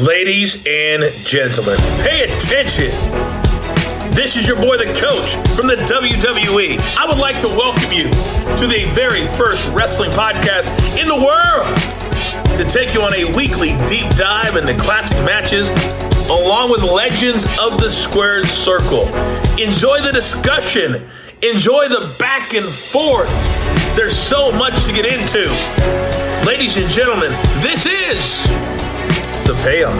Ladies and gentlemen, pay attention. This is your boy, the coach from the WWE. I would like to welcome you to the very first wrestling podcast in the world to take you on a weekly deep dive into classic matches along with legends of the squared circle. Enjoy the discussion. Enjoy the back and forth. There's so much to get into. Ladies and gentlemen, this is the payoff.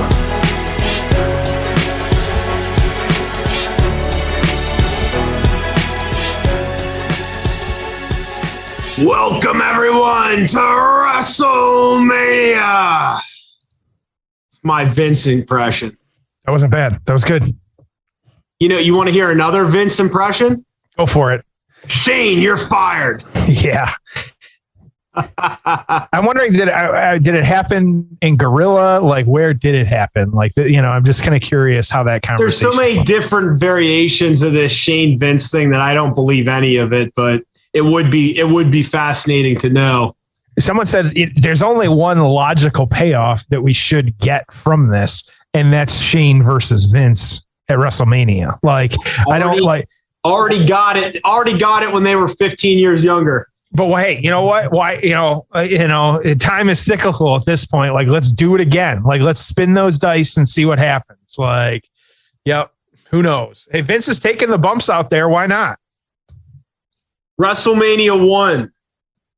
Welcome, everyone, to WrestleMania. It's my Vince impression. That wasn't bad. That was good. You know, you want to hear another Vince impression? Go for it. Shane, you're fired. Yeah. I'm wondering, did it happen in Gorilla? Like, where did it happen? Like, I'm just kind of curious how that conversation. There's so many different variations of this Shane Vince thing that I don't believe any of it, but it would be fascinating to know. Someone said there's only one logical payoff that we should get from this, and that's Shane versus Vince at WrestleMania. Like, already got it when they were 15 years younger. But hey, you know what? Why, time is cyclical at this point. Like, let's do it again. Like, let's spin those dice and see what happens. Like, yep. Who knows? Hey, Vince is taking the bumps out there. Why not? WrestleMania 1.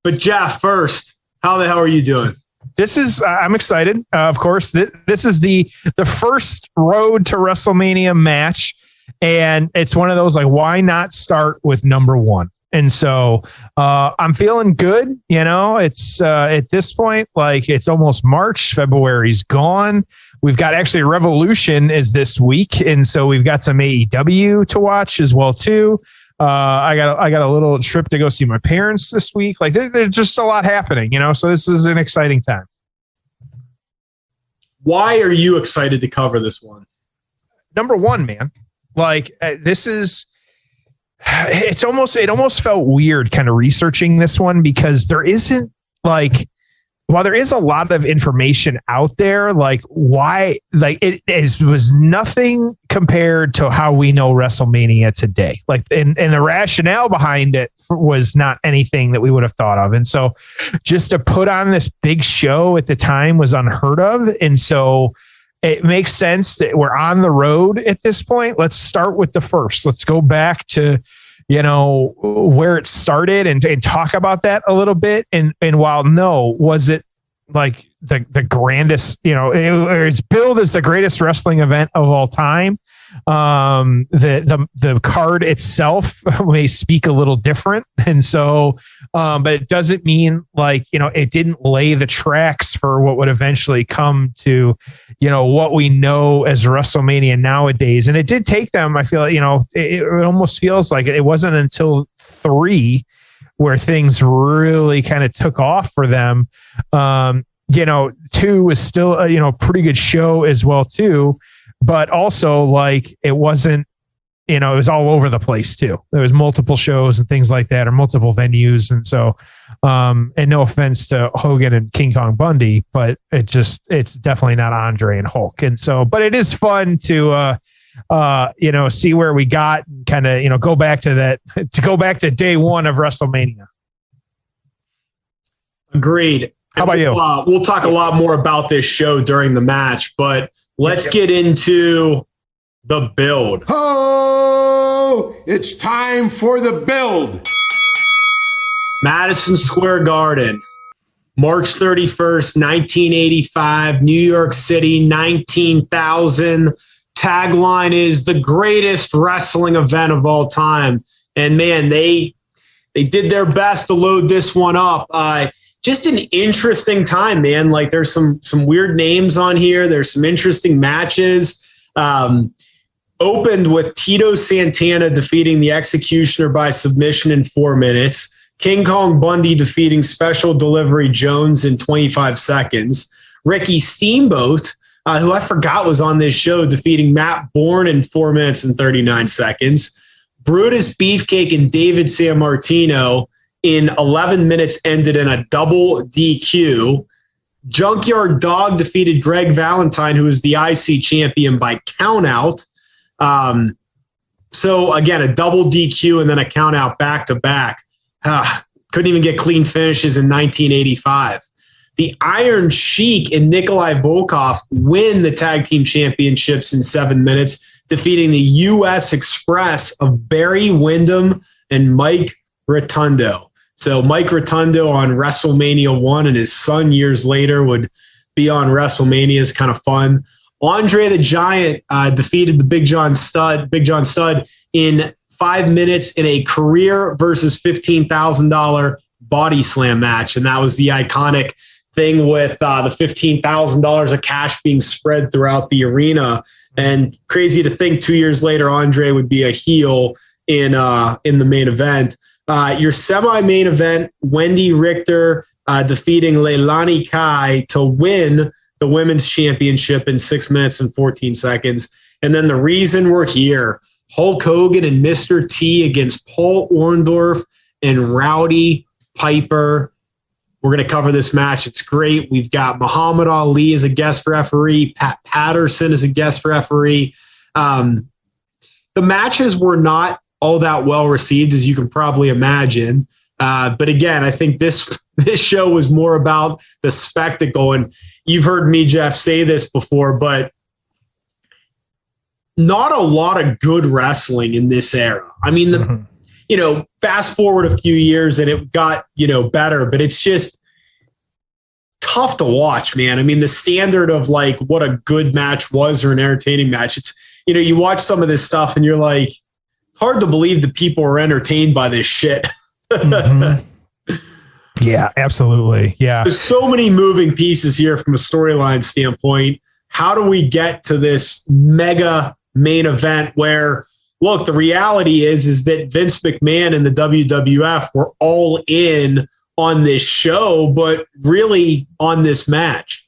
But Jeff, first, how the hell are you doing? This is, I'm excited. Of course, this is the first road to WrestleMania match. And it's one of those, like, why not start with number one? And so I'm feeling good. It's at this point, like, it's almost March. February's gone. We've got actually Revolution is this week. And so we've got some AEW to watch as well, too. I got a little trip to go see my parents this week. Like, there's just a lot happening, so this is an exciting time. Why are you excited to cover this one? Number one, man, like it almost felt weird kind of researching this one because there isn't, like, while there is a lot of information out there, like, why, like, was nothing compared to how we know WrestleMania today. Like, and the rationale behind it was not anything that we would have thought of. And so just to put on this big show at the time was unheard of. And so it makes sense that we're on the road at this point. Let's start with the first. Let's go back to, where it started and talk about that a little bit. And while was it like the grandest, it's billed as the greatest wrestling event of all time. The card itself may speak a little different. And so, but it doesn't mean, like, it didn't lay the tracks for what would eventually come to, what we know as WrestleMania nowadays. And it did take them, I feel, it almost feels like it wasn't until 3 where things really kind of took off for them. 2 was still a, pretty good show as well, too. But also, like, it wasn't, it was all over the place, too. There was multiple shows and things like that, or multiple venues. And so, and no offense to Hogan and King Kong Bundy, but it's definitely not Andre and Hulk. And so, but it is fun to, see where we got and kind of, go back to day one of WrestleMania. Agreed. How about you? We'll talk a lot more about this show during the match, but let's get into the build. Oh, it's time for the build. Madison Square Garden, March 31st, 1985, New York City, 19,000. Tagline is the greatest wrestling event of all time. And man, they did their best to load this one up. Just an interesting time, man. Like, there's some weird names on here. There's some interesting matches. Opened with Tito Santana defeating the Executioner by submission in 4 minutes. King Kong Bundy defeating Special Delivery Jones in 25 seconds. Ricky Steamboat, who I forgot was on this show, defeating Matt Bourne in 4 minutes and 39 seconds. Brutus Beefcake and David Sammartino in 11 minutes ended in a double DQ. Junkyard Dog defeated Greg Valentine, who is the IC champion, by countout. So again, a double DQ and then a countout back to back. Couldn't even get clean finishes in 1985. The Iron Sheik and Nikolai Volkov win the tag team championships in 7 minutes, defeating the U.S. Express of Barry Windham and Mike Rotundo. So Mike Rotundo on WrestleMania 1 and his son years later would be on WrestleMania. Is kind of fun. Andre the Giant defeated the Big John Studd in 5 minutes in a career versus $15,000 body slam match. And that was the iconic thing with the $15,000 of cash being spread throughout the arena. And crazy to think 2 years later, Andre would be a heel in the main event. Your semi-main event, Wendy Richter defeating Leilani Kai to win the women's championship in 6 minutes and 14 seconds. And then the reason we're here, Hulk Hogan and Mr. T against Paul Orndorff and Rowdy Piper. We're going to cover this match. It's great. We've got Muhammad Ali as a guest referee, Pat Patterson as a guest referee. The matches were not all that well received, as you can probably imagine. But again, I think this show was more about the spectacle. And you've heard me, Jeff, say this before, but not a lot of good wrestling in this era. I mean, fast forward a few years and it got, better, but it's just tough to watch, man. I mean, the standard of like what a good match was or an entertaining match, it's, you watch some of this stuff and you're like, it's hard to believe that people are entertained by this shit. Mm-hmm. Yeah, absolutely. Yeah. There's so many moving pieces here from a storyline standpoint. How do we get to this mega main event where, look, the reality is that Vince McMahon and the WWF were all in on this show, but really on this match?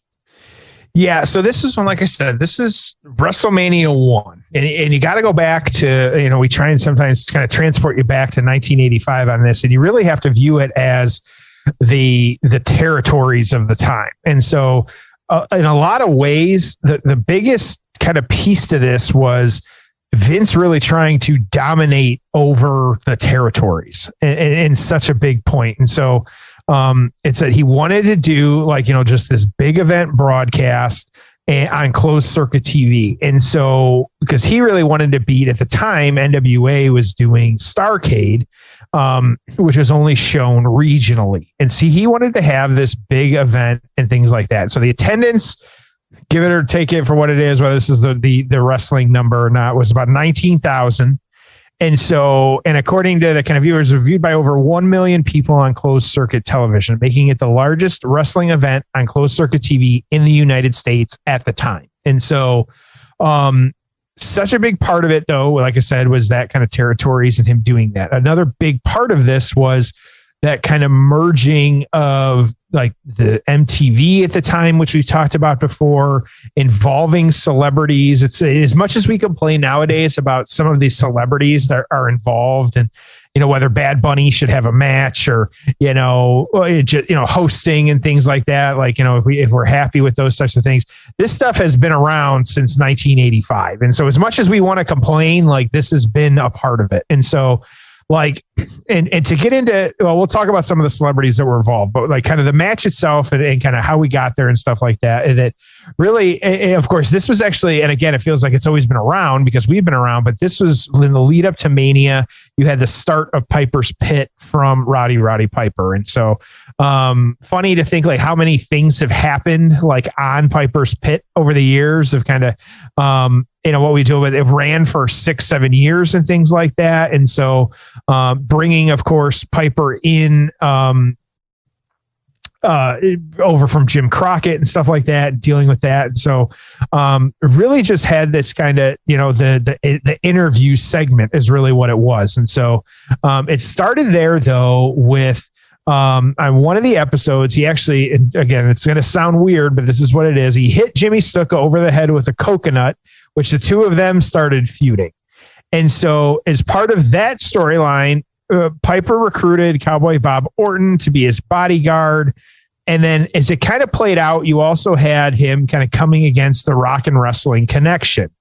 Yeah. So this is one, like I said, this is WrestleMania 1. And you got to go back to, we try and sometimes kind of transport you back to 1985 on this. And you really have to view it as the territories of the time. And so in a lot of ways, the biggest kind of piece to this was Vince really trying to dominate over the territories in such a big point. And so it's that he wanted to do just this big event broadcast on closed circuit TV. And so, because he really wanted to beat, at the time, NWA was doing Starrcade, which was only shown regionally. And see, he wanted to have this big event and things like that. So the attendance, give it or take it for what it is, whether this is the wrestling number or not, was about 19,000. And so, and according to the kind of viewers, reviewed by over 1 million people on closed circuit television, making it the largest wrestling event on closed circuit TV in the United States at the time. And so, such a big part of it, though, like I said, was that kind of territories and him doing that. Another big part of this was that kind of merging of like the MTV at the time, which we've talked about before, involving celebrities. It's as much as we complain nowadays about some of these celebrities that are involved, and whether Bad Bunny should have a match or hosting and things like that. Like if we're happy with those types of things, this stuff has been around since 1985, and so as much as we want to complain, like this has been a part of it, and so. And to get into, we'll talk about some of the celebrities that were involved, but like kind of the match itself and kind of how we got there and stuff like that. And that really, of course, this was actually, and again, it feels like it's always been around because we've been around, but this was in the lead up to Mania. You had the start of Piper's Pit from Roddy Piper. And so funny to think like how many things have happened like on Piper's Pit over the years of kind of, what we do with it ran for 6-7 years and things like that. And so bringing, of course, Piper in over from Jim Crockett and stuff like that, dealing with that. And so really just had this kind of, the interview segment is really what it was. And so it started there, though, with on one of the episodes, he actually, again, it's going to sound weird, but this is what it is. He hit Jimmy Snuka over the head with a coconut, which the two of them started feuding. And so as part of that storyline, Piper recruited Cowboy Bob Orton to be his bodyguard. And then as it kind of played out, you also had him kind of coming against the Rock and Wrestling Connection.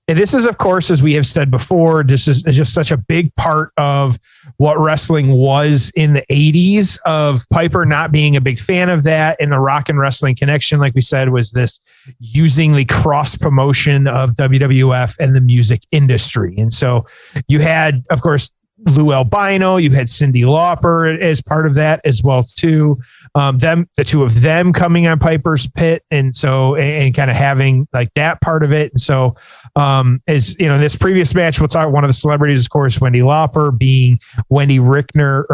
And this is, of course, as we have said before, this is just such a big part of what wrestling was in the 80s, of Piper not being a big fan of that. And the Rock and Wrestling Connection, like we said, was this using the cross promotion of WWF and the music industry. And so you had, of course, Lou Albino, you had Cyndi Lauper as part of that as well too. The two of them coming on Piper's Pit, and so and kind of having like that part of it. And so, as you know, in this previous match, we'll talk one of the celebrities, of course, Cyndi Lauper being Wendy Richter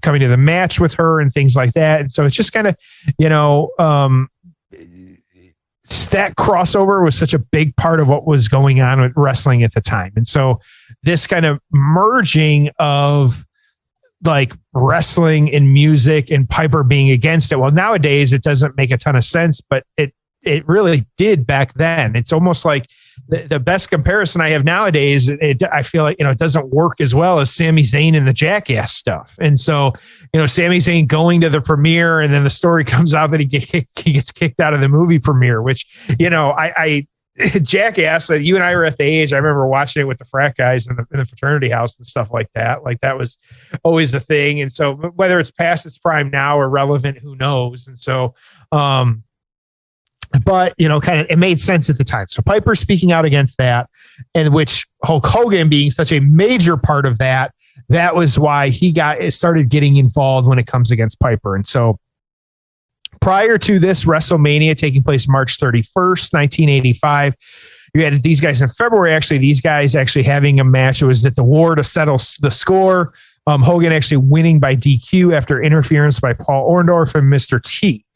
coming to the match with her and things like that. And so it's just kind of, you know, that crossover was such a big part of what was going on with wrestling at the time. And so this kind of merging of like wrestling and music and Piper being against it. Well, nowadays it doesn't make a ton of sense, but it really did back then. It's almost like the best comparison I have nowadays. I feel like, you know, it doesn't work as well as Sami Zayn and the Jackass stuff. And so, you know, Sami Zayn going to the premiere, and then the story comes out that he gets kicked out of the movie premiere, which, you know, I Jackass, you and I were at the age, I remember watching it with the frat guys in the fraternity house and stuff like that. Like that was always the thing. And so whether it's past its prime now or relevant, who knows? And so, but, you know, kind of, it made sense at the time. So Piper speaking out against that, and which Hulk Hogan being such a major part of that, that was why he started getting involved when it comes against Piper. And so prior to this WrestleMania taking place March 31st, 1985, you had these guys in February. Actually, these guys actually having a match. It was at the War to settle the score. Hogan actually winning by DQ after interference by Paul Orndorff and Mr. T.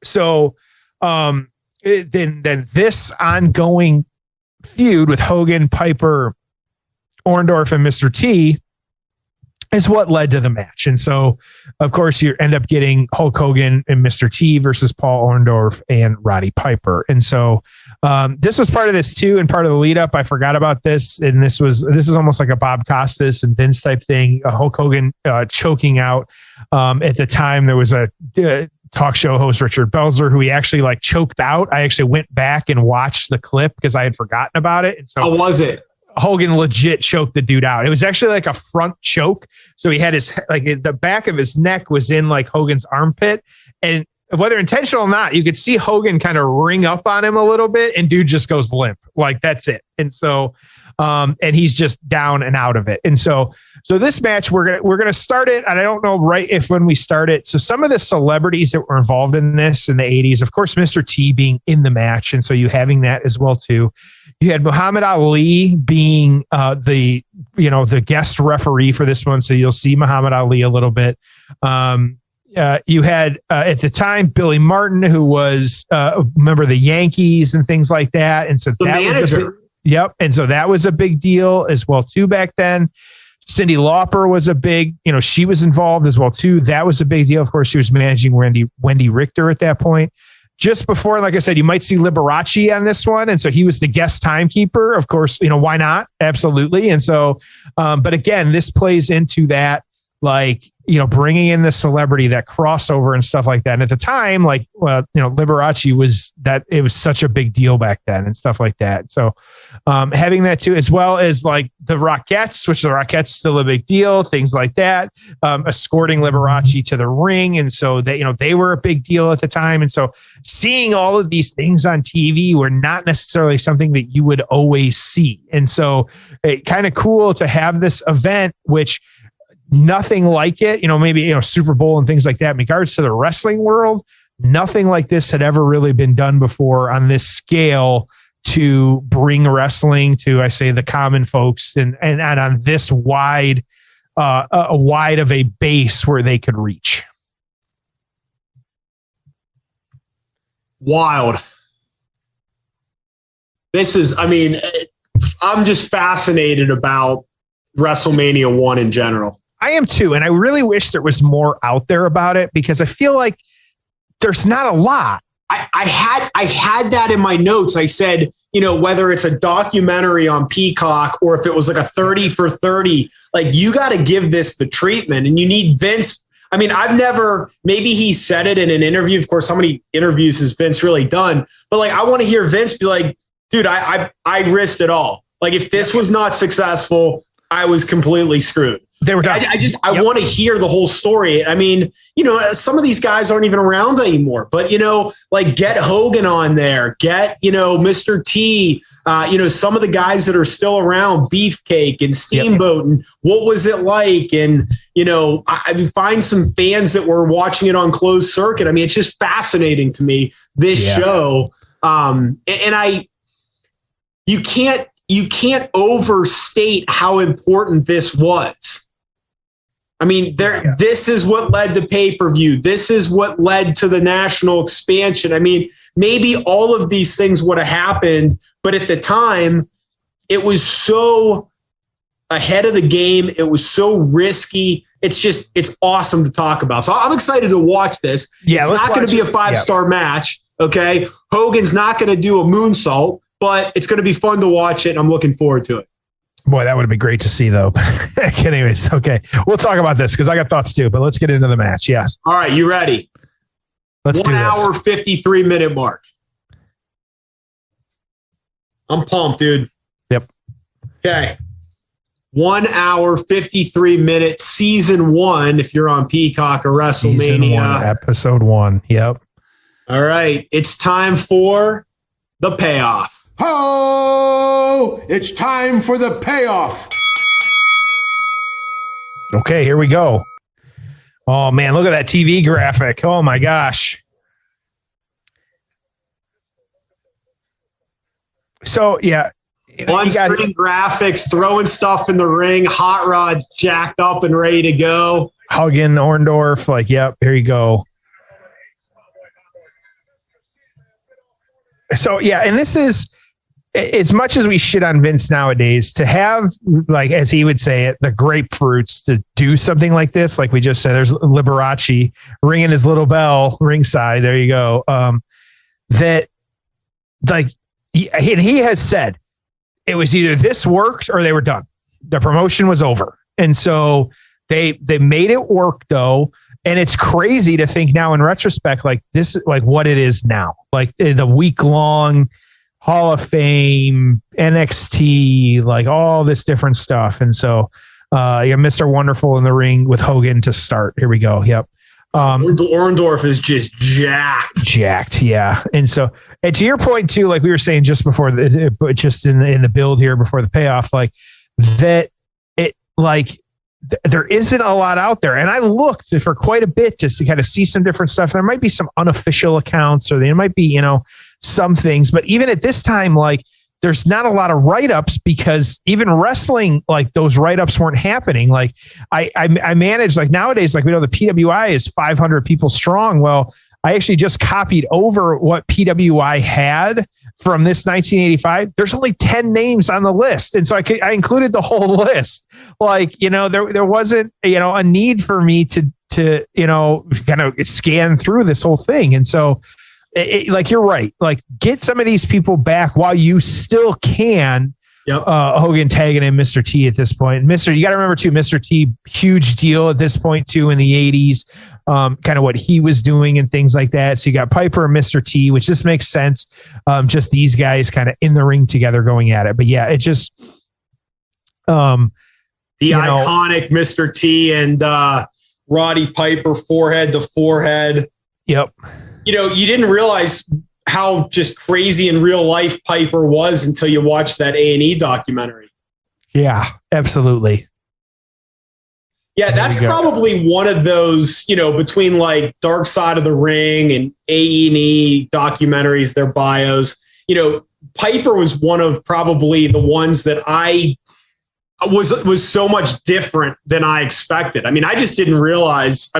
So then this ongoing feud with Hogan, Piper, Orndorff, and Mr. T is what led to the match. And so, of course, you end up getting Hulk Hogan and Mr. T versus Paul Orndorff and Roddy Piper. And so this was part of this too, and part of the lead up. I forgot about this. And this is almost like a Bob Costas and Vince type thing. Hulk Hogan choking out. At the time, there was a talk show host, Richard Belzer, who he actually like choked out. I actually went back and watched the clip because I had forgotten about it. And so how was it? Hogan legit choked the dude out. It was actually like a front choke. So he had his, like the back of his neck was in like Hogan's armpit, and whether intentional or not, you could see Hogan kind of ring up on him a little bit, and dude just goes limp. Like that's it. And so, and he's just down and out of it. And so this match, we're going to start it. And I don't know when we start it. So some of the celebrities that were involved in this in the 80s, of course, Mr. T being in the match. And so you having that as well too. You had Muhammad Ali being the guest referee for this one. So you'll see Muhammad Ali a little bit. You had at the time Billy Martin, who was a member of the Yankees and things like that. And so the that manager. Yep. And so that was a big deal as well too back then. Cyndi Lauper was a big, she was involved as well too. That was a big deal. Of course, she was managing Wendy Richter at that point. Just before, like I said, you might see Liberace on this one. And so he was the guest timekeeper. Of course, why not? Absolutely. And so, but again, this plays into that, like, bringing in the celebrity, that crossover and stuff like that. And at the time, like, Liberace was it was such a big deal back then and stuff like that. So having that too, as well as like the Rockettes, which the Rockettes still a big deal, things like that, escorting Liberace to the ring. And so they were a big deal at the time. And so seeing all of these things on TV were not necessarily something that you would always see. And so kind of cool to have this event, which nothing like it, maybe, Super Bowl and things like that. In regards to the wrestling world, nothing like this had ever really been done before on this scale to bring wrestling to, I say, the common folks and on this wide of a base where they could reach. Wild. I'm just fascinated about WrestleMania 1 in general. I am too. And I really wish there was more out there about it, because I feel like there's not a lot. I had that in my notes. I said, whether it's a documentary on Peacock or if it was like a 30 for 30, like you got to give this the treatment, and you need Vince. I mean, maybe he said it in an interview. Of course, how many interviews has Vince really done? But like, I want to hear Vince be like, dude, I risked it all. Like, if this was not successful, I was completely screwed. They were done. I want to hear the whole story. I mean, some of these guys aren't even around anymore, but like, get Hogan on there, get, Mr. T, some of the guys that are still around, Beefcake and Steamboat, and what was it like? And, I find some fans that were watching it on closed circuit. I mean, it's just fascinating to me, this show. You can't overstate how important this was. I mean, this is what led to pay-per-view. This is what led to the national expansion. I mean, maybe all of these things would have happened, but at the time, it was so ahead of the game. It was so risky. It's awesome to talk about. So I'm excited to watch this. Yeah, it's not going to be a 5-star match. Okay. Hogan's not going to do a moonsault, but it's going to be fun to watch it. And I'm looking forward to it. Boy, that would have been great to see, though. Anyways, okay. We'll talk about this because I got thoughts too, but let's get into the match. Yes. All right. You ready? Let's do this. 1 hour, 53-minute mark. I'm pumped, dude. Yep. Okay. 1 hour, 53 minutes, season 1, if you're on Peacock or WrestleMania. Season 1, episode 1. Yep. All right. It's time for the payoff. Ho! It's time for the payoff. Okay, here we go. Oh, man, look at that TV graphic. Oh, my gosh. So, yeah. On-screen graphics, throwing stuff in the ring, hot rods jacked up and ready to go. Hogan, Orndorff, like, yep, here you go. So, yeah, and this is, as much as we shit on Vince nowadays, to have, like, as he would say it, the grapefruits to do something like this, like we just said, there's Liberace ringing his little bell ringside. There you go. That, like, he has said it was either this worked or they were done. The promotion was over. And so they made it work, though. And it's crazy to think now in retrospect, like this, like what it is now, like the week-long Hall of Fame, NXT, like all this different stuff. And so you got Mr. Wonderful in the ring with Hogan to start. Here we go. Yep. Orndorff is just jacked. Yeah. And so, and to your point too, like we were saying just before, just in the build here before the payoff, like that it, like there isn't a lot out there. And I looked for quite a bit just to kind of see some different stuff. There might be some unofficial accounts or there might be, some things, but even at this time, like there's not a lot of write-ups because even wrestling, like those write-ups weren't happening. Like I managed, like nowadays, like we know the PWI is 500 people strong. Well, I actually just copied over what PWI had from this 1985. There's only 10 names on the list. And so I included the whole list. Like, there wasn't, a need for me to kind of scan through this whole thing. And so like, you're right. Like, get some of these people back while you still can. Yep. Hogan tagging in Mr. T at this point. You got to remember too, Mr. T, huge deal at this point too in the 80s. Kind of what he was doing and things like that. So you got Piper and Mr. T, which just makes sense. Just these guys kind of in the ring together going at it. But yeah, it just the iconic Mr. T and Roddy Piper forehead to forehead. Yep. You didn't realize how just crazy in real life Piper was until you watched that A&E documentary. Yeah, absolutely. Yeah, that's probably one of those, between like Dark Side of the Ring and A&E documentaries, their bios. Piper was one of probably the ones that I was so much different than I expected. I mean, I just didn't realize,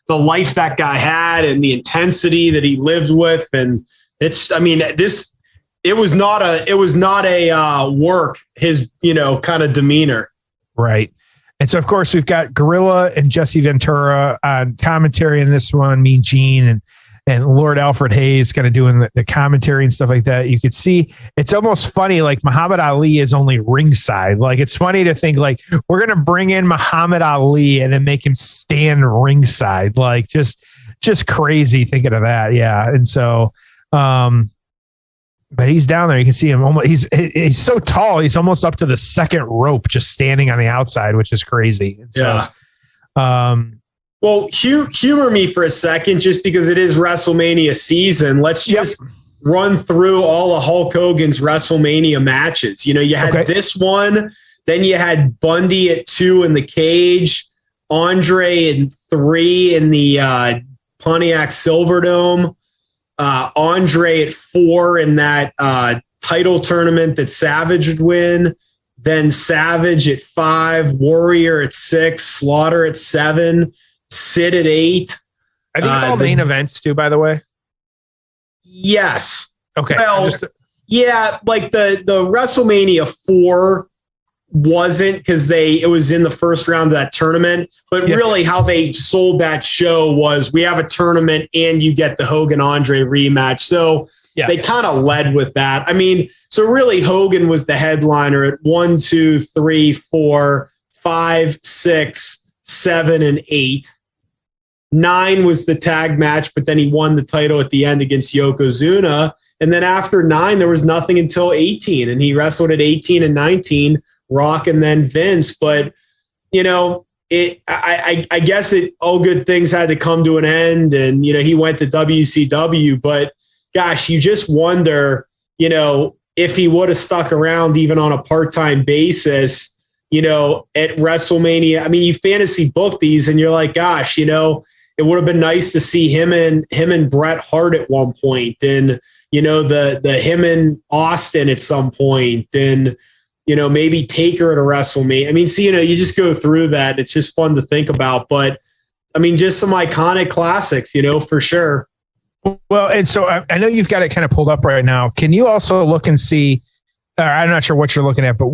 the life that guy had and the intensity that he lived with. And it was not a work, his, kind of demeanor. Right. And so, of course, we've got Gorilla and Jesse Ventura on commentary in this one, Mean Gene. and Lord Alfred Hayes kind of doing the commentary and stuff like that. You could see it's almost funny. Like Muhammad Ali is only ringside. Like it's funny to think like we're going to bring in Muhammad Ali and then make him stand ringside. Like just crazy thinking of that. Yeah. And so, but he's down there. You can see him almost, he's so tall. He's almost up to the second rope, just standing on the outside, which is crazy. And so, yeah. Well, humor me for a second, just because it is WrestleMania season. Let's just run through all of Hulk Hogan's WrestleMania matches. You know, you had this one, then you had Bundy at 2 in the cage, Andre in 3 in the Pontiac Silverdome, Andre at 4 in that title tournament that Savage would win, then Savage at 5, Warrior at 6, Slaughter at 7, Sid at 8. I think it's all main events too, by the way. Yes. Okay. Well, yeah, like the WrestleMania 4 wasn't, because it was in the first round of that tournament, but really how they sold that show was we have a tournament and you get the Hogan Andre rematch. So they kind of led with that. I mean, so really Hogan was the headliner at 1, 2, 3, 4, 5, 6, 7, and 8. 9 was the tag match, but then he won the title at the end against Yokozuna. And then after 9, there was nothing until 18, and he wrestled at 18 and 19, Rock and then Vince. But, you know, I guess all good things had to come to an end, and, you know, he went to WCW. But gosh, you just wonder, you know, if he would have stuck around even on a part-time basis, you know, at WrestleMania. I mean, you fantasy book these and you're like, gosh, you know, it would have been nice to see him and Bret Hart at one point, and, you know, the him and Austin at some point, and, you know, maybe Taker at a WrestleMania. I mean, so, you know, you just go through that. It's just fun to think about. But I mean, just some iconic classics, you know, for sure. Well, and so I know you've got it kind of pulled up right now. Can you also look and see, I'm not sure what you're looking at, but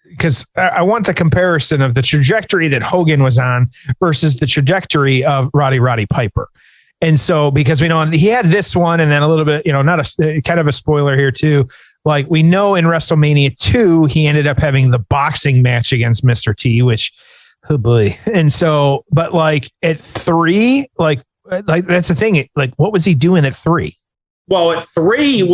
because I want the comparison of the trajectory that Hogan was on versus the trajectory of Roddy Piper. And so, because we know he had this one, and then a little bit, you know, not a kind of a spoiler here too. Like we know in WrestleMania 2, he ended up having the boxing match against Mr. T, which, oh boy. And so, but like at 3, like that's the thing. Like, what was he doing at 3? Well, at 3 it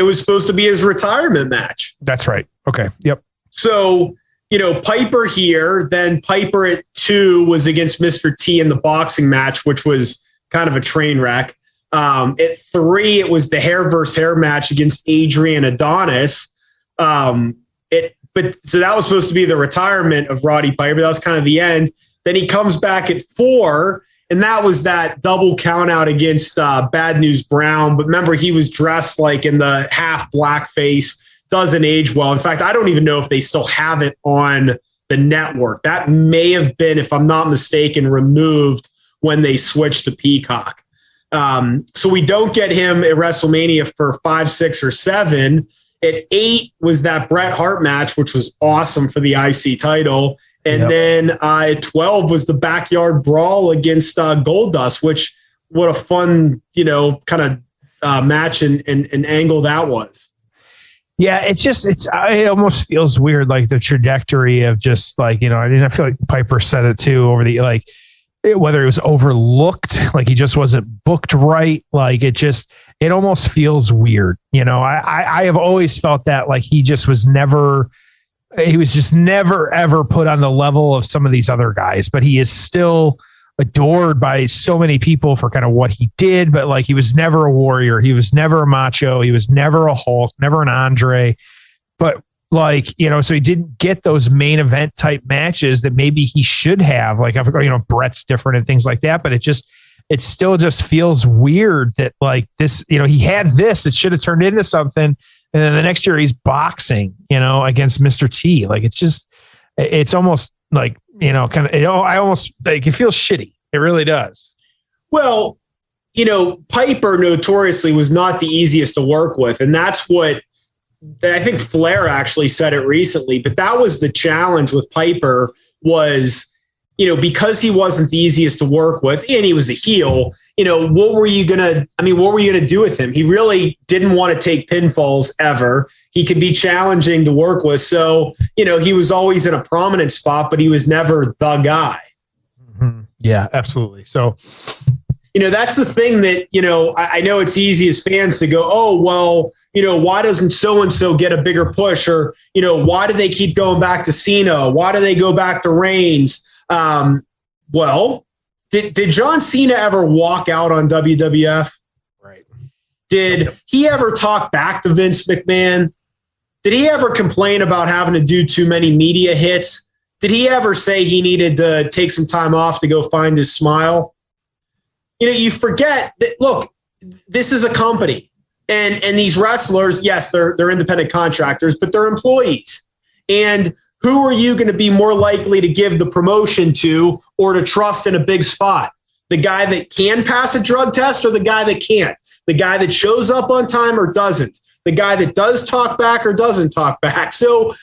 was supposed to be his retirement match. That's right. Okay. Yep. So, you know, Piper here, then Piper at 2 was against Mr. T in the boxing match, which was kind of a train wreck. At 3, it was the hair versus hair match against Adrian Adonis. So that was supposed to be the retirement of Roddy Piper. That was kind of the end. Then he comes back at 4, and that was that double count out against Bad News Brown. But remember, he was dressed like in the half blackface. Doesn't age well. In fact, I don't even know if they still have it on the network. That may have been, if I'm not mistaken, removed when they switched to Peacock. So we don't get him at WrestleMania for 5, 6, or 7. At 8 was that Bret Hart match, which was awesome for the IC title. And then at 12 was the backyard brawl against Goldust, which what a fun, you know, kind of match and angle that was. Yeah, it almost feels weird, like the trajectory of just like, you know, I mean, I feel like Piper said it too over the, like, whether it was overlooked, like he just wasn't booked right. Like it almost feels weird. You know, I have always felt that like he was just never ever put on the level of some of these other guys, but he is still adored by so many people for kind of what he did. But like, he was never a Warrior. He was never a Macho. He was never a Hulk, never an Andre, but like, you know, so he didn't get those main event type matches that maybe he should have. Like, I forgot, you know, Brett's different and things like that, but it still just feels weird that like this, you know, he had this, it should have turned into something. And then the next year he's boxing, you know, against Mr. T. Like, it's almost like, you know, kind of, I almost like it feels shitty. It really does. Well, you know, Piper notoriously was not the easiest to work with. And that's what I think Flair actually said it recently, but that was the challenge with Piper was, you know, because he wasn't the easiest to work with and he was a heel, what were you going to do with him? He really didn't want to take pinfalls ever. He could be challenging to work with. So, he was always in a prominent spot, but he was never the guy. Mm-hmm. Yeah, absolutely. So, that's the thing that, I know it's easy as fans to go, oh, well, why doesn't so-and-so get a bigger push? Or, why do they keep going back to Cena? Why do they go back to Reigns? Well, did John Cena ever walk out on WWF? Right. Did he ever talk back to Vince McMahon? Did he ever complain about having to do too many media hits? Did he ever say he needed to take some time off to go find his smile? You forget that, look, this is a company. And these wrestlers, yes, they're independent contractors, but they're employees. And who are you going to be more likely to give the promotion to or to trust in a big spot? The guy that can pass a drug test or the guy that can't? The guy that shows up on time or doesn't? The guy that does talk back or doesn't talk back? So,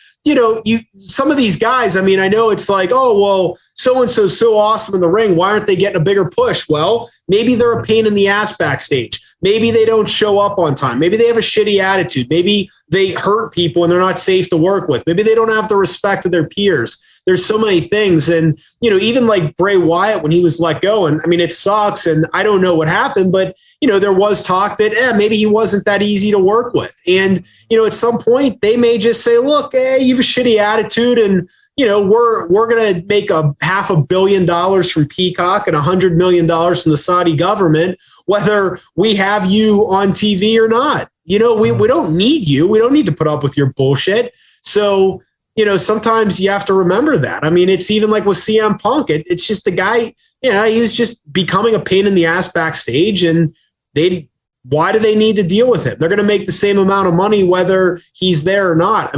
some of these guys, I know it's like, oh, well, so-and-so's so awesome in the ring. Why aren't they getting a bigger push? Well, maybe they're a pain in the ass backstage. Maybe they don't show up on time. Maybe they have a shitty attitude. Maybe they hurt people and they're not safe to work with. Maybe they don't have the respect of their peers. There's so many things. And, even like Bray Wyatt, when he was let go, and it sucks. And I don't know what happened, but, there was talk that maybe he wasn't that easy to work with. And, at some point they may just say, look, you have a shitty attitude and, we're going to make $500 million from Peacock and $100 million from the Saudi government, whether we have you on TV or not. We don't need you. We don't need to put up with your bullshit. So, sometimes you have to remember that. It's even like with CM Punk. It's just the guy, he was just becoming a pain in the ass backstage, and why do they need to deal with him? They're going to make the same amount of money whether he's there or not.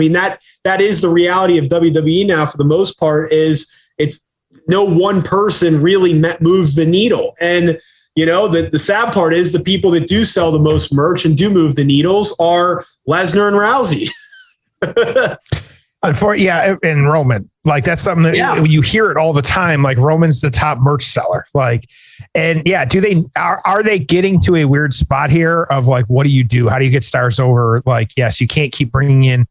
That is the reality of WWE now for the most part, is it's no one person really moves the needle. And, the sad part is the people that do sell the most merch and do move the needles are Lesnar and Rousey. Yeah, and Roman, like that's something that you hear it all the time. Like Roman's the top merch seller. Like, and yeah, are they getting to a weird spot here of like, what do you do? How do you get stars over? Like, yes, you can't keep bringing in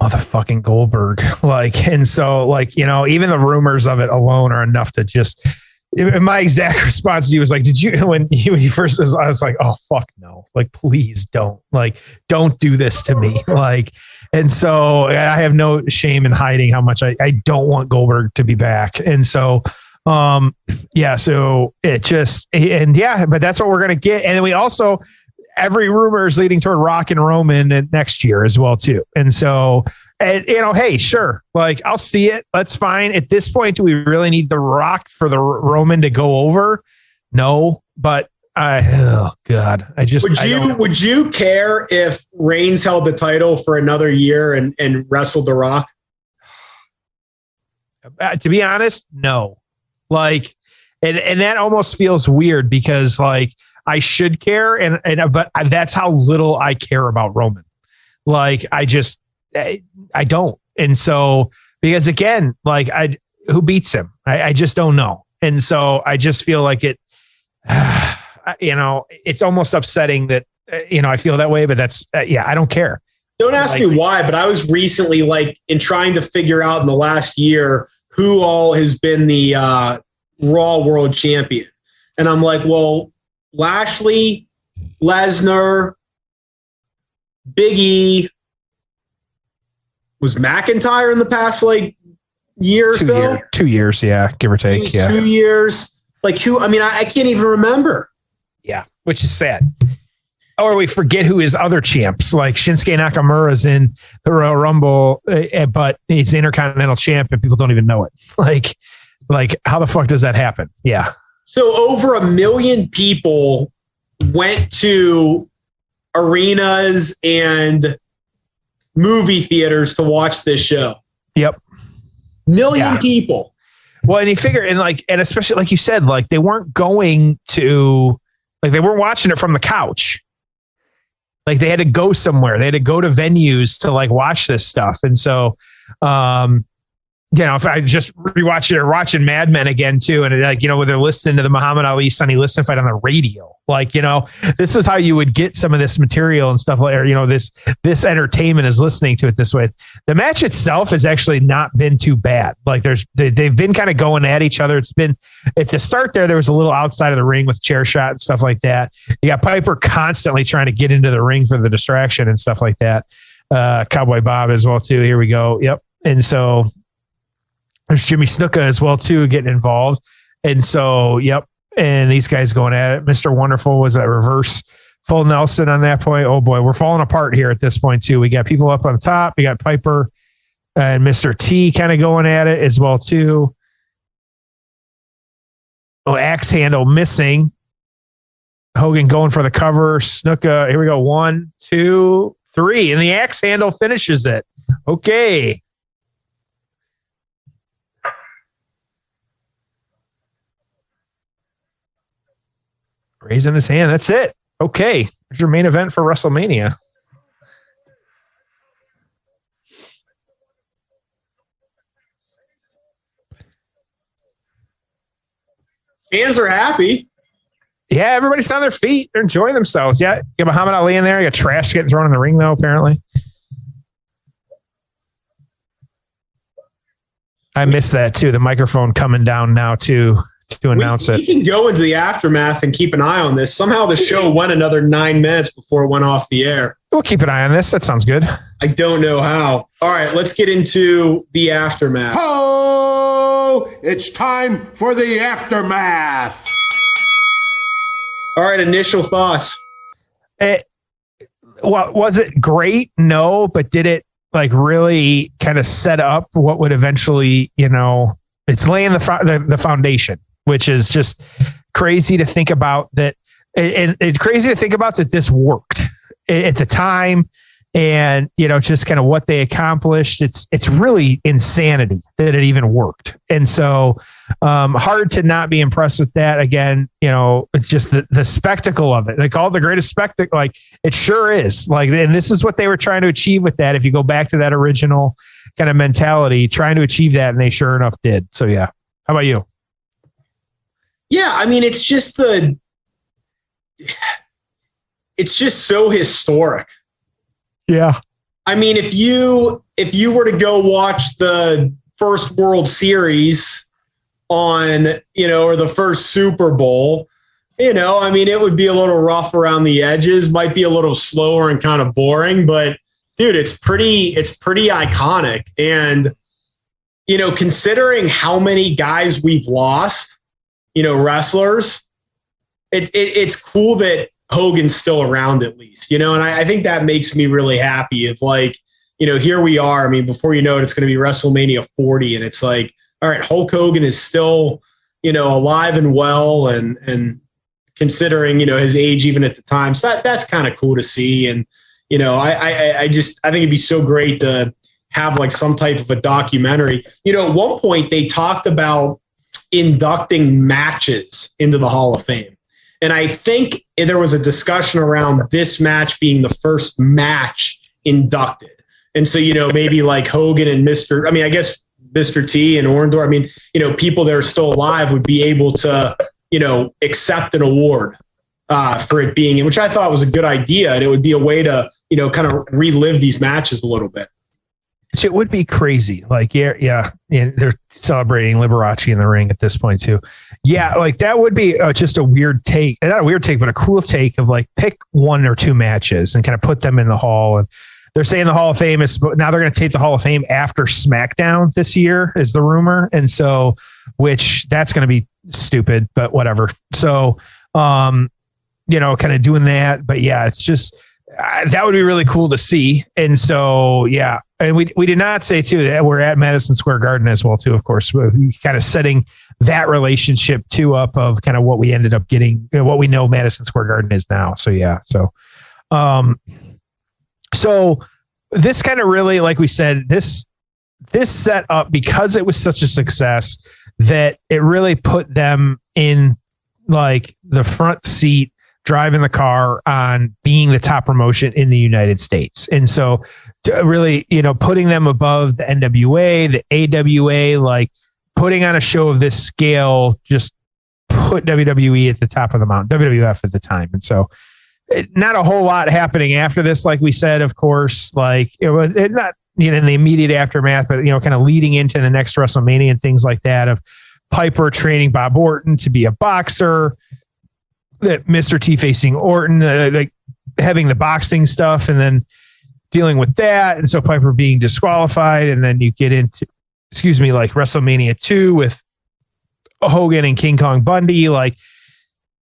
motherfucking Goldberg. Like, and so like, even the rumors of it alone are enough to just. My exact response to you was like, did you, when he first was, I was like, oh, fuck no. Like, please don't do this to me. Like, and so I have no shame in hiding how much I don't want Goldberg to be back. And so, so it just, but that's what we're going to get. And then we also, every rumor is leading toward Rock and Roman next year as well, too. And so, hey, sure. Like, I'll see it. That's fine. At this point, do we really need the Rock for the Roman to go over? No, but oh God, would you care if Reigns held the title for another year and wrestled the Rock? To be honest, no. Like, and that almost feels weird because like I should care, but that's how little I care about Roman. Like, I don't. And so, because again, like who beats him? I just don't know. And so I just feel like it, it's almost upsetting that, I feel that way, but that's, I don't care. Don't ask me why, but I was recently like in trying to figure out in the last year who all has been the Raw World Champion. And I'm like, well, Lashley, Lesnar, Big E. Was McIntyre in the past like year or so? 2 years, yeah, give or take. 2 years. Like who? I can't even remember. Yeah, which is sad. Or we forget who his other champs, like Shinsuke Nakamura's in the Royal Rumble, but he's the Intercontinental Champ and people don't even know it. Like how the fuck does that happen? Yeah. So over 1 million people went to arenas and movie theaters to watch this show. Yep. Million people. Well, and you figure, and especially like you said, like they weren't going to, like they weren't watching it from the couch. Like they had to go somewhere. They had to go to venues to like watch this stuff. And so, if I just rewatch it or watching Mad Men again too, and like, where they're listening to the Muhammad Ali Sonny Liston fight on the radio, like, this is how you would get some of this material and stuff like, or, this entertainment is listening to it this way. The match itself has actually not been too bad. Like they've been kind of going at each other. It's been at the start there was a little outside of the ring with chair shot and stuff like that. You got Piper constantly trying to get into the ring for the distraction and stuff like that. Cowboy Bob as well too. Here we go. Yep. And so there's Jimmy Snuka as well too, getting involved. And so, yep. And these guys going at it. Mr. Wonderful was that reverse full Nelson on that point. Oh boy, we're falling apart here at this point too. We got people up on top. We got Piper and Mr. T kind of going at it as well too. Oh, axe handle missing. Hogan going for the cover. Snuka. Here we go. 1, 2, 3. And the axe handle finishes it. Okay. Raising his hand. That's it. Okay. There's your main event for WrestleMania. Fans are happy. Yeah, everybody's on their feet. They're enjoying themselves. Yeah. You got Muhammad Ali in there. You got trash getting thrown in the ring, though, apparently. I missed that, too. The microphone coming down now, too. To announce it. You can go into the aftermath and keep an eye on this. Somehow the show went another 9 minutes before it went off the air. We'll keep an eye on this. That sounds good. I don't know how. All right, let's get into the aftermath. Oh, it's time for the aftermath. All right, initial thoughts. Was it great? No, but did it like really kind of set up what would eventually, it's laying the foundation, which is just crazy to think about that. And it's crazy to think about that this worked at the time and, just kind of what they accomplished. It's really insanity that it even worked. And so hard to not be impressed with that. Again, it's just the spectacle of it. They call it the greatest spectacle. Like it sure is like, and this is what they were trying to achieve with that. If you go back to that original kind of mentality, trying to achieve that, and they sure enough did. So yeah. How about you? Yeah, I mean, it's just so historic. Yeah. I mean, if you were to go watch the first World Series on, or the first Super Bowl, I mean, it would be a little rough around the edges, might be a little slower and kind of boring, but dude, it's pretty iconic. And, considering how many guys we've lost, wrestlers, it's cool that Hogan's still around at least, and I think that makes me really happy of like, here we are. I mean, before you know it, it's going to be WrestleMania 40. And it's like, all right, Hulk Hogan is still, alive and well and considering, his age, even at the time. So that's kind of cool to see. And, I think it'd be so great to have like some type of a documentary. At one point they talked about inducting matches into the Hall of Fame. And I think there was a discussion around this match being the first match inducted. And so, maybe like Hogan and I guess Mr. T and Orndorff, people that are still alive would be able to, accept an award for it being, which I thought was a good idea. And it would be a way to, kind of relive these matches a little bit. It would be crazy. Like, yeah. They're celebrating Liberace in the ring at this point too. Yeah. Like that would be just a weird take, not a weird take, but a cool take of like pick 1 or 2 matches and kind of put them in the hall. And they're saying the Hall of Fame is, but now they're going to tape the Hall of Fame after SmackDown this year is the rumor. And so, which that's going to be stupid, but whatever. So, kind of doing that, but yeah, it's just, that would be really cool to see. And so, yeah. And we did not say too, that we're at Madison Square Garden as well too, of course, we're kind of setting that relationship too up of kind of what we ended up getting, what we know Madison Square Garden is now. So, yeah. So this kind of really, like we said, this set up because it was such a success that it really put them in like the front seat driving the car on being the top promotion in the United States. And so really, putting them above the NWA, the AWA, like putting on a show of this scale, just put WWE at the top of the mountain, WWF at the time. And so not a whole lot happening after this, like we said, of course, like it was not, in the immediate aftermath, but, kind of leading into the next WrestleMania and things like that, of Piper training Bob Orton to be a boxer, that Mr. T facing Orton, like having the boxing stuff and then dealing with that. And so Piper being disqualified. And then you get into, like WrestleMania 2 with Hogan and King Kong Bundy. Like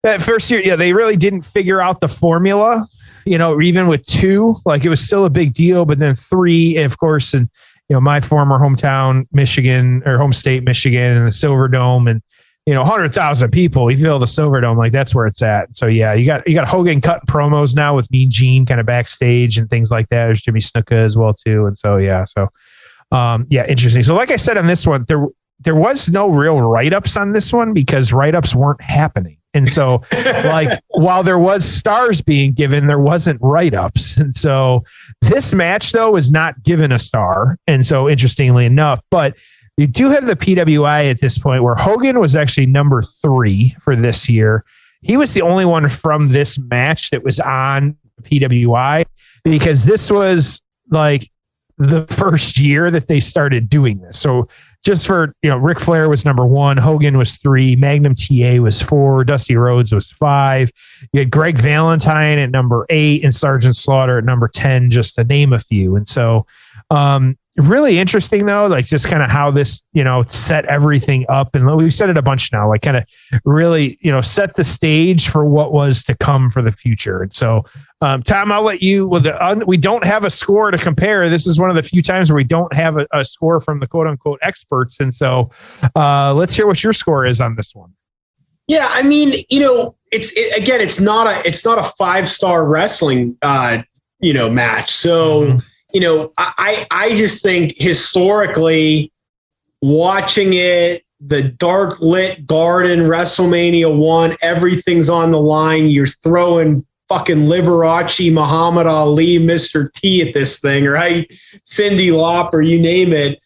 that first year, yeah, they really didn't figure out the formula, even with 2, like it was still a big deal. But then 3, of course, and, my former hometown, Michigan, or home state, Michigan, and the Silver Dome, and, 100,000 people, you feel the Silver Dome, like that's where it's at. So yeah, you got Hogan cutting promos now with Mean Gene kind of backstage and things like that. There's Jimmy Snuka as well too. And so, yeah. So, interesting. So like I said, on this one, there was no real write-ups on this one because write-ups weren't happening. And so like, while there was stars being given, there wasn't write-ups. And so this match though was not given a star. And so interestingly enough, but you do have the PWI at this point where Hogan was actually number 3 for this year. He was the only one from this match that was on PWI because this was like the first year that they started doing this. So just for, Ric Flair was number 1, Hogan was 3, Magnum TA was 4, Dusty Rhodes was 5. You had Greg Valentine at number 8 and Sergeant Slaughter at number 10, just to name a few. And so, really interesting though, like just kind of how this, set everything up. And we've said it a bunch now, like kind of really, set the stage for what was to come for the future. And so, Tom, I'll let you, we don't have a score to compare. This is one of the few times where we don't have a score from the quote unquote experts. And so, let's hear what your score is on this one. Yeah. I mean, it's not a 5-star wrestling, match. So, I just think historically watching it, the dark lit garden, WrestleMania 1, everything's on the line. You're throwing fucking Liberace, Muhammad Ali, Mr. T at this thing, right? Cyndi Lauper, you name it.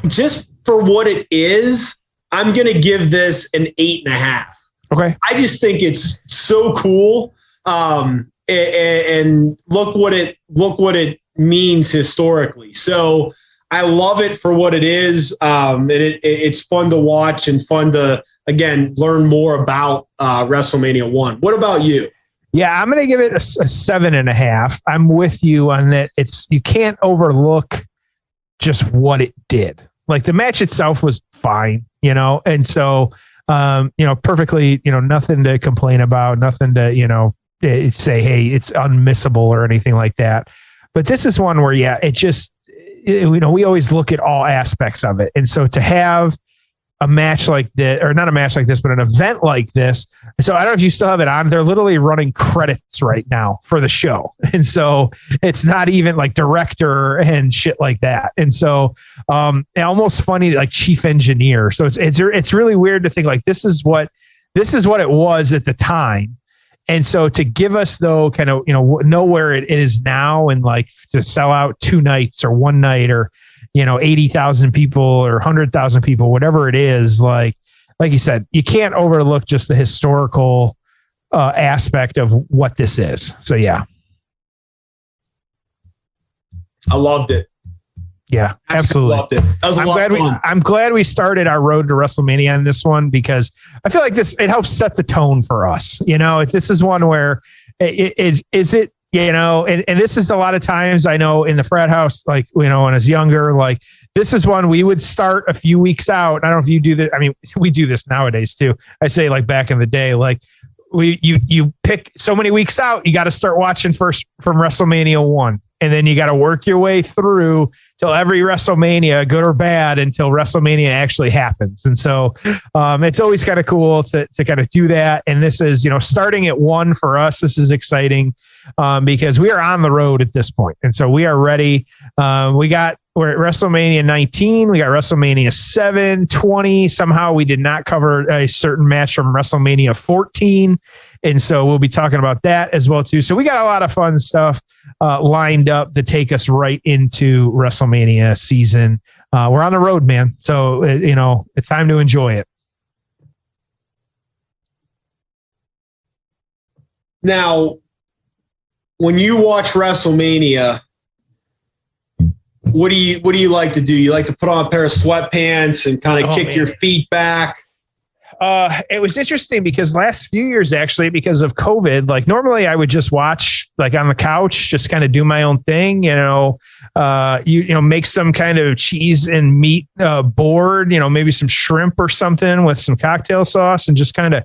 Just for what it is, I'm going to give this an 8.5. Okay. I just think it's so cool. And look what it means historically. So I love it for what it is. And it's fun to watch and fun to, again, learn more about WrestleMania 1. What about you? Yeah, I'm going to give it a 7.5. I'm with you on that. You can't overlook just what it did. Like the match itself was fine, and so, perfectly, nothing to complain about, nothing to, say, hey, it's unmissable or anything like that. But this is one where, yeah, it just, we always look at all aspects of it. And so to have a match like this, or not a match like this, but an event like this. So I don't know if you still have it on. They're literally running credits right now for the show. And so it's not even like director and shit like that. And so almost funny, like chief engineer. So it's really weird to think like this is what it was at the time. And so to give us though, kind of, know where it is now and like to sell out 2 nights or 1 night or, 80,000 people or 100,000 people, whatever it is, like you said, you can't overlook just the historical aspect of what this is. So, yeah. I loved it. Yeah, absolutely. Loved it. That was a lot of fun. I'm glad we started our road to WrestleMania on this one because I feel like it helps set the tone for us. This is one where is it, and this is a lot of times I know in the frat house, like, when I was younger, like this is one we would start a few weeks out. I don't know if you do that. I mean, we do this nowadays too. I say like back in the day, like you pick so many weeks out, you got to start watching first from WrestleMania 1. And then you got to work your way through till every WrestleMania, good or bad, until WrestleMania actually happens. And so it's always kind of cool to kind of do that. And this is, starting at 1 for us, this is exciting because we are on the road at this point. And so we are ready. We got we're at WrestleMania 19. We got WrestleMania 7, 20. Somehow we did not cover a certain match from WrestleMania 14. And so we'll be talking about that as well, too. So we got a lot of fun stuff lined up to take us right into WrestleMania season. We're on the road, man. So, it's time to enjoy it. Now, when you watch WrestleMania, what do you like to do? You like to put on a pair of sweatpants and kind of kick your feet back? It was interesting because last few years, actually, because of COVID, like normally I would just watch like on the couch, just kind of do my own thing, make some kind of cheese and meat board, maybe some shrimp or something with some cocktail sauce and just kind of,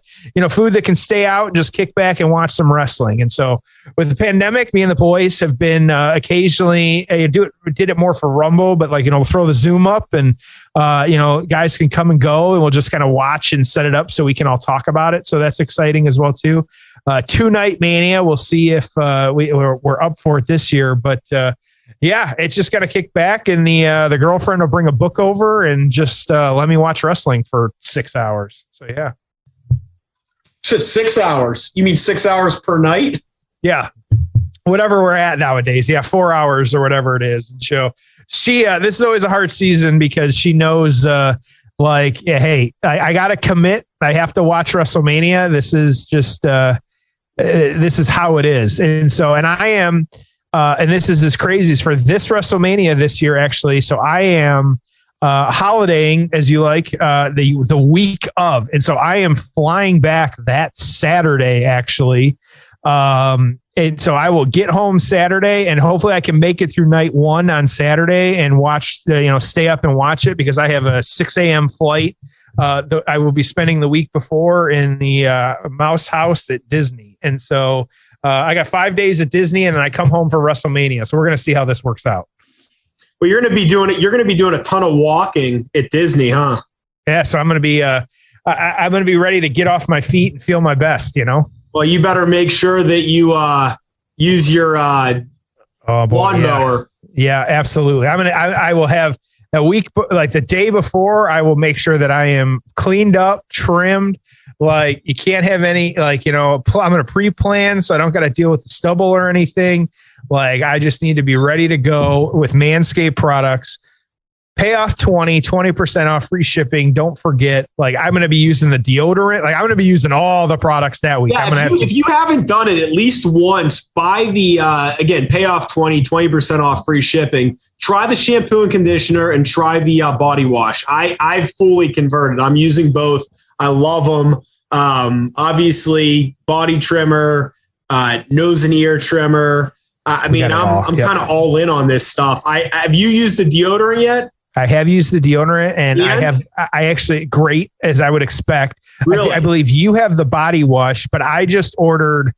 food that can stay out and just kick back and watch some wrestling. And so with the pandemic, me and the boys have been occasionally did it more for Rumble, but throw the Zoom up and guys can come and go and we'll just kind of watch and set it up so we can all talk about it. So that's exciting as well too. 2-night Mania. We'll see if we're up for it this year, but it's just got to kick back and the girlfriend will bring a book over and just let me watch wrestling for 6 hours. So yeah. Just 6 hours. You mean 6 hours per night? Yeah. Whatever we're at nowadays. Yeah. 4 hours or whatever it is. And she this is always a hard season because she knows hey, I got to commit. I have to watch WrestleMania. This is just this is how it is. And I am and this is as crazy as for this WrestleMania this year, actually. So I am holidaying, as you like, the week of. And so I am flying back that Saturday, actually. And so I will get home Saturday and hopefully I can make it through night 1 on Saturday and watch, stay up and watch it because I have a 6 a.m. flight. I will be spending the week before in the Mouse House at Disney. And so I got 5 days at Disney and then I come home for WrestleMania. So we're going to see how this works out. Well, you're going to be doing a ton of walking at Disney, huh? Yeah. So I'm going to be, I'm going to be ready to get off my feet and feel my best, Well, you better make sure that you use your lawnmower. Yeah, absolutely. I will have a week, like the day before, I will make sure that I am cleaned up, trimmed. Like you can't have any, I'm going to pre-plan so I don't got to deal with the stubble or anything. Like I just need to be ready to go with Manscaped products. Pay off 20% off, free shipping. Don't forget, I'm going to be using the deodorant. I'm going to be using all the products that week. Yeah, if you haven't done it at least once, buy the, pay off 20% off, free shipping. Try the shampoo and conditioner and try the body wash. I've fully converted. I'm using both. I love them. Obviously, body trimmer, nose and ear trimmer. I'm kind of all in on this stuff. Have you used the deodorant yet? I have used the deodorant and I actually great as I would expect. Really? I believe you have the body wash, but I just ordered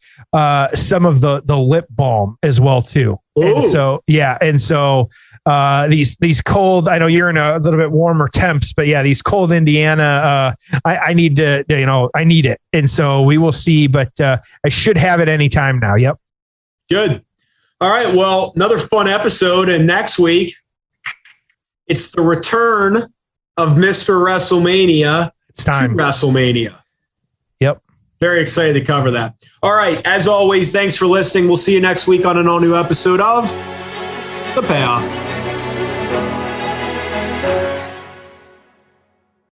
some of the lip balm as well too. Ooh. And so these cold, I know you're in a little bit warmer temps, but yeah, these cold Indiana, I need to, I need it. And so we will see, but I should have it anytime now. Yep. Good. All right. Well, another fun episode. And next week, it's the return of Mr. WrestleMania. It's time. To WrestleMania. Yep. Very excited to cover that. All right. As always, thanks for listening. We'll see you next week on an all-new episode of The Payoff.